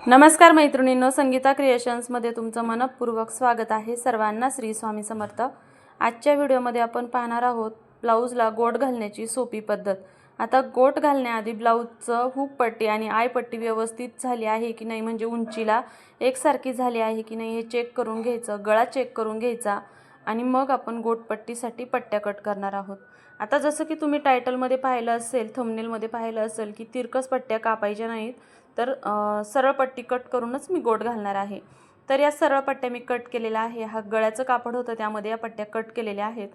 नमस्कार मैत्रिणींनो, संगीता क्रिएशन्समध्ये तुमचं मनपूर्वक स्वागत आहे। सर्वांना श्री स्वामी समर्थ। आजच्या व्हिडिओमध्ये आपण पाहणार आहोत ब्लाऊजला गोट घालण्याची सोपी पद्धत। आता गोट घालण्याआधी ब्लाऊजचं हुक पट्टी आणि आय पट्टी व्यवस्थित झाली आहे की नाही, म्हणजे उंचीला एकसारखी झाली आहे की नाही हे चेक करून घ्यायचं, गळा चेक करून घ्यायचा आणि मग आपण गोट पट्टीसाठी पट्ट्या कट करणार आहोत। आता जसं की तुम्ही टायटलमध्ये पाहिलं असेल, थंबनेलमध्ये पाहिलं असेल की तिरकस पट्ट्या कापायच्या नाहीत, तर सरळ पट्टी कट करूनच मी गोट घालणार आहे। तर या सरळ पट्ट्या मी कट केलेल्या आहे। हा गळ्याचं कापड होतं त्यामध्ये या पट्ट्या कट केलेल्या आहेत।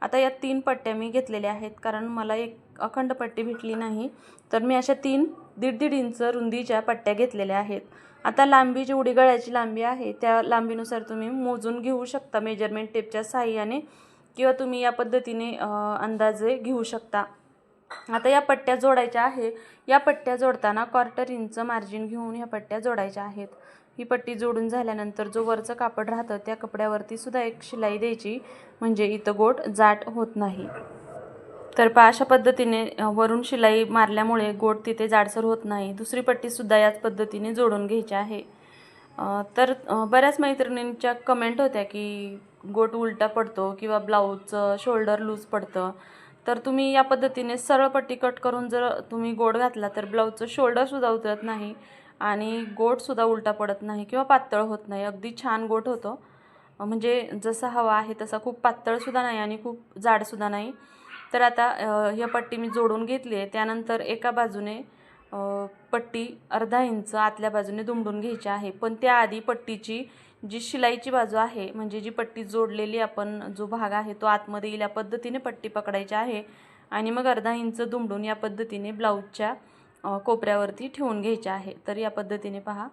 आता या 3 पट्ट्या मी घेतलेल्या आहेत, कारण मला एक अखंड पट्टी भेटली नाही, तर मी अशा 3 1.5 इंच रुंदीच्या पट्ट्या घेतलेल्या आहेत। आता लांबी जेवढी गळ्याची लांबी आहे त्या लांबीनुसार तुम्ही मोजून घेऊ शकता मेजरमेंट टेपच्या साहाय्याने, किंवा तुम्ही या पद्धतीने अंदाजे घेऊ शकता। आता या पट्ट्या जोडायच्या आहे। या पट्ट्या जोडताना 1/4 इंच मार्जिन घेऊन या पट्ट्या जोडायच्या आहेत। ही पट्टी जोडून झाल्यानंतर जो वरचं कापड राहतं त्या कपड्यावरती सुद्धा एक शिलाई द्यायची, म्हणजे इथं गोट जाट होत नाही। तर पहा, अशा पद्धतीने वरून शिलाई मारल्यामुळे गोट तिथे जाडसर होत नाही। दुसरी पट्टी सुद्धा याच पद्धतीने जोडून घ्यायची आहे। तर बऱ्याच मैत्रिणींच्या कमेंट होत्या की गोट उलटा पडतो किंवा ब्लाऊजचं शोल्डर लूज पडतं। तर तुम्ही या पद्धतीने सरळ पट्टी कट करून जर तुम्ही गोट घातला तर ब्लाऊजचं शोल्डरसुद्धा उतरत नाही आणि गोटसुद्धा उलटा पडत नाही किंवा पातळ होत नाही, अगदी छान गोट होतो। म्हणजे जसा हवा आहे तसा खूप पातळसुद्धा नाही आणि खूप जाडसुद्धा नाही। तर आता ही पट्टी मी जोडून घेतली आहे। त्यानंतर एका बाजूने पट्टी अर्धा इंच आतल्या बाजूने दुमडून घ्यायची आहे, पण त्याआधी पट्टीची जी शिलाईची बाजू आहे, म्हणजे जी पट्टी जोडलेली आपण जो भाग आहे तो आतमध्ये येईल या पद्धतीने पट्टी पकडायची आहे आणि मग अर्धा इंच दुमडून या पद्धतीने ब्लाऊजच्या कोपऱ्यावरती ठेवून घ्यायचे आहे। तर या पद्धतीने पहा,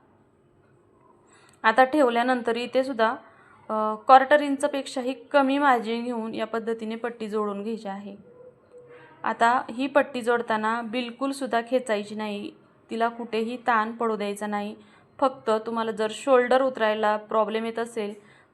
आता ठेवल्यानंतर इथे सुद्धा 1/4 इंचपेक्षाही कमी मार्जिन घेऊन या पद्धतीने पट्टी जोडून घ्यायची आहे। आता ही पट्टी जोडताना बिलकुल सुद्धा खेचायची नाही, तिला कुठेही ताण पडू द्यायचा नाही। फक्त तुम्हाला जर शोल्डर उतरायला प्रॉब्लेम येत असेल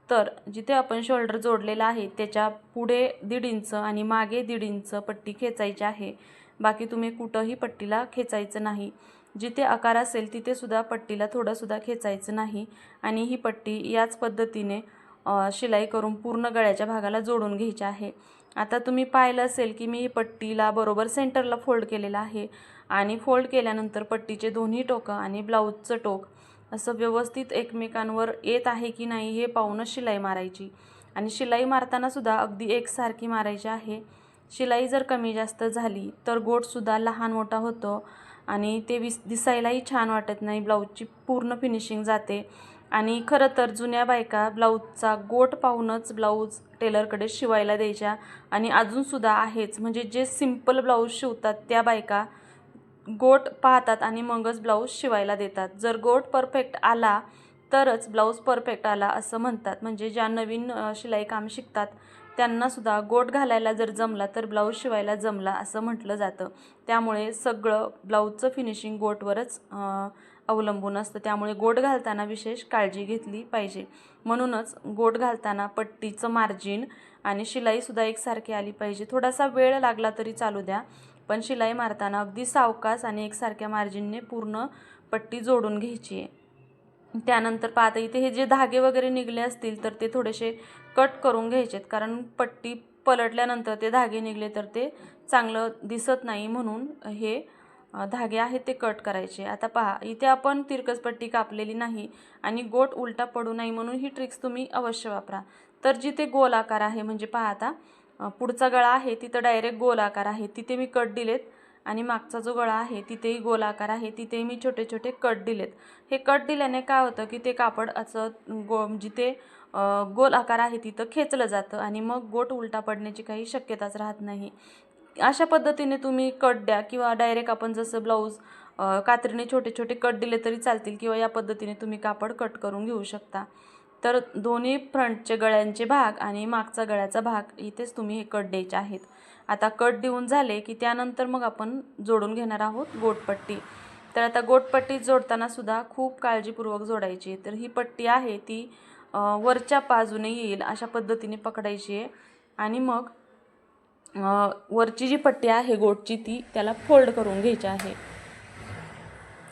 तर जिथे आपण शोल्डर जोडलेला आहे त्याच्या पुढे 1.5 इंच आणि मागे 1.5 इंच पट्टी खेचायची आहे। बाकी तुम्ही कुठंही पट्टीला खेचायचं नाही। जिथे आकार असेल तिथे सुद्धा पट्टीला थोडंसुद्धा खेचायचं नाही आणि ही पट्टी याच पद्धतीने शिलाई करून पूर्ण गळ्याच्या भागाला जोडून घ्यायची आहे। आता तुम्ही पाहिलं असेल की मी पट्टीला बरोबर सेंटरला फोल्ड केलेला आहे आणि फोल्ड केल्यानंतर पट्टीचे दोन्ही टोकं आणि ब्लाऊजचं टोक असं व्यवस्थित एकमेकांवर येत आहे की नाही हे पाहूनच शिलाई मारायची आणि शिलाई मारताना सुद्धा अगदी एकसारखी मारायची आहे। शिलाई जर कमी जास्त झाली तर गोटसुद्धा लहान मोठा होतो आणि ते दिसायलाही छान वाटत नाही, ब्लाऊजची पूर्ण फिनिशिंग जाते। आणि खरं तर जुन्या बायका ब्लाऊजचा गोट पाहूनच ब्लाऊज टेलरकडे शिवायला द्यायच्या आणि अजूनसुद्धा आहेच, म्हणजे जे सिंपल ब्लाऊज शिवतात त्या बायका गोट पाहतात आणि मगच ब्लाऊज शिवायला देतात। जर गोट परफेक्ट आला तरच ब्लाऊज परफेक्ट आला असं म्हणतात, म्हणजे ज्या नवीन शिलाई काम शिकतात त्यांनासुद्धा गोट घालायला जर जमला तर ब्लाऊज शिवायला जमला असं म्हटलं जातं। त्यामुळे सगळं ब्लाऊजचं फिनिशिंग गोटवरच अवलंबून असतं, त्यामुळे गोट घालताना विशेष काळजी घेतली पाहिजे। म्हणूनच गोट घालताना पट्टीचं मार्जिन आणि शिलाईसुद्धा एकसारखी आली पाहिजे। थोडासा वेळ लागला तरी चालू द्या, पण शिलाई मारताना अगदी सावकाश आणि एकसारख्या मार्जिनने पूर्ण पट्टी जोडून घ्यायची आहे। त्यानंतर पाहता इथे हे जे धागे वगैरे निघले असतील तर ते थोडेसे कट करून घ्यायचेत, कारण पट्टी पलटल्यानंतर ते धागे निघले तर ते चांगलं दिसत नाही, म्हणून हे धागे आहेत ते कट करायचे। आता पहा, इथे आपण तिरकस पट्टी कापलेली नाही आणि गोट उलटा पडू नये म्हणून ही ट्रिक्स तुम्ही अवश्य वापरा। तर जिथे गोल आकार आहे, म्हणजे पहा आता पुढचा गळा आहे तिथं डायरेक्ट गोल आकार आहे, तिथे मी कट दिलेत आणि मागचा जो गळा आहे तिथेही गोल आकार आहे, तिथेही मी छोटे छोटे कट दिलेत। हे कट दिल्याने काय होतं की ते कापड असं जिथे गोल आकार आहे तिथं खेचलं जातं आणि मग गोट उलटा पडण्याची काही शक्यताच राहत नाही। अशा पद्धतीने तुम्ही कट द्या, किंवा डायरेक्ट आपण जसं ब्लाऊज कात्रीने छोटे छोटे कट दिले तरी चालतील, किंवा या पद्धतीने तुम्ही कापड कट करून घेऊ शकता। तर दोन्ही फ्रंटचे गळ्यांचे भाग आणि मागचा गळ्याचा भाग इथेच तुम्ही हे कट द्यायचे आहेत। आता कट देऊन झाले की त्यानंतर मग आपण जोडून घेणार आहोत गोटपट्टी। तर आता गोटपट्टी जोडताना सुद्धा खूप काळजीपूर्वक जोडायची। तर ही पट्टी आहे ती वरच्या बाजूने येईल अशा पद्धतीने पकडायची आहे आणि मग वरची जी पट्टी आहे गोटची ती त्याला फोल्ड करून घ्यायची आहे।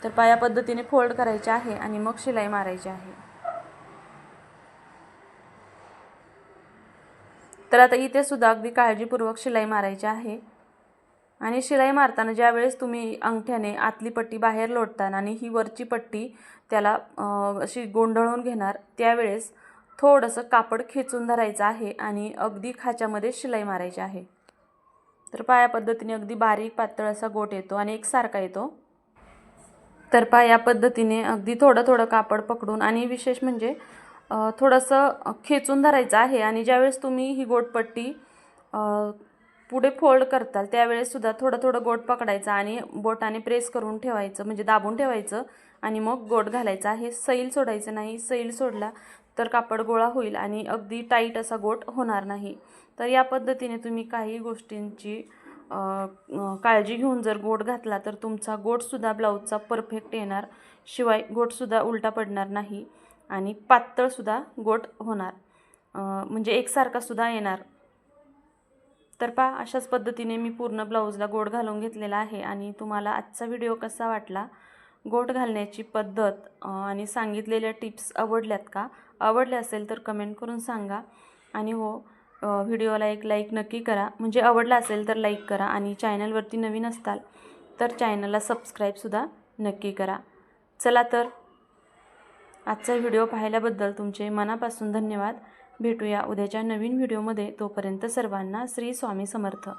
तर पाया पद्धतीने फोल्ड करायचे आहे आणि मग शिलाई मारायची आहे. तर आता इथे सुद्धा अगदी काळजीपूर्वक शिलाई मारायची आहे. आणि शिलाई मारताना ज्यावेळेस तुम्ही अंगठ्याने आतली पट्टी बाहेर लोटताना आणि ही वरची पट्टी त्याला अशी गोंधळून घेणार, त्यावेळेस थोडंसं कापड खेचून धरायचं आहे आणि अगदी खाच्यामध्ये शिलाई मारायची आहे. तर पाया पद्धतीने अगदी बारीक पातळ असा गोट येतो आणि एकसारखा येतो. तर पाया पद्धतीने अगदी थोडं थोडं कापड पकडून आणि विशेष म्हणजे थोडंसं खेचून धरायचं आहे. आणि ज्यावेळेस तुम्ही ही गोटपट्टी पुढे फोल्ड करताल त्यावेळेस सुद्धा थोडं थोडं गोट पकडायचं आणि बोटाने प्रेस करून ठेवायचं, म्हणजे दाबून ठेवायचं आणि मग गोट घालायचा आहे. सैल सोडायचं नाही. सैल सोडला तर कापड गोळा होईल आणि अगदी टाईट असा गोट होणार नाही. तर या पद्धतीने तुम्ही काही गोष्टींची काळजी घेऊन जर गोट घातला तर तुमचा गोटसुद्धा ब्लाऊजचा परफेक्ट येणार. शिवाय गोटसुद्धा उलटा पडणार नाही आणि पातळसुद्धा गोट होणार, म्हणजे एकसारखासुद्धा येणार. तर पहा, अशाच पद्धतीने मी पूर्ण ब्लाऊजला गोट घालून घेतलेला आहे. आणि तुम्हाला आजचा व्हिडिओ कसा वाटला, गोट घालण्याची पद्धत आणि सांगितलेल्या टिप्स आवडल्यात का? आवडल्या असेल तर कमेंट करून सांगा. आणि हो, व्हिडिओला एक लाईक नक्की करा, म्हणजे आवडला असेल तर लाईक करा. आणि चॅनलवरती नवीन असताल तर चॅनलला सबस्क्राईबसुद्धा नक्की करा. चला तर, आजचा व्हिडिओ पाहिल्याबद्दल तुमचे मनापासून धन्यवाद. भेटूया उद्याच्या नवीन व्हिडिओमध्ये. तोपर्यंत सर्वांना श्री स्वामी समर्थ.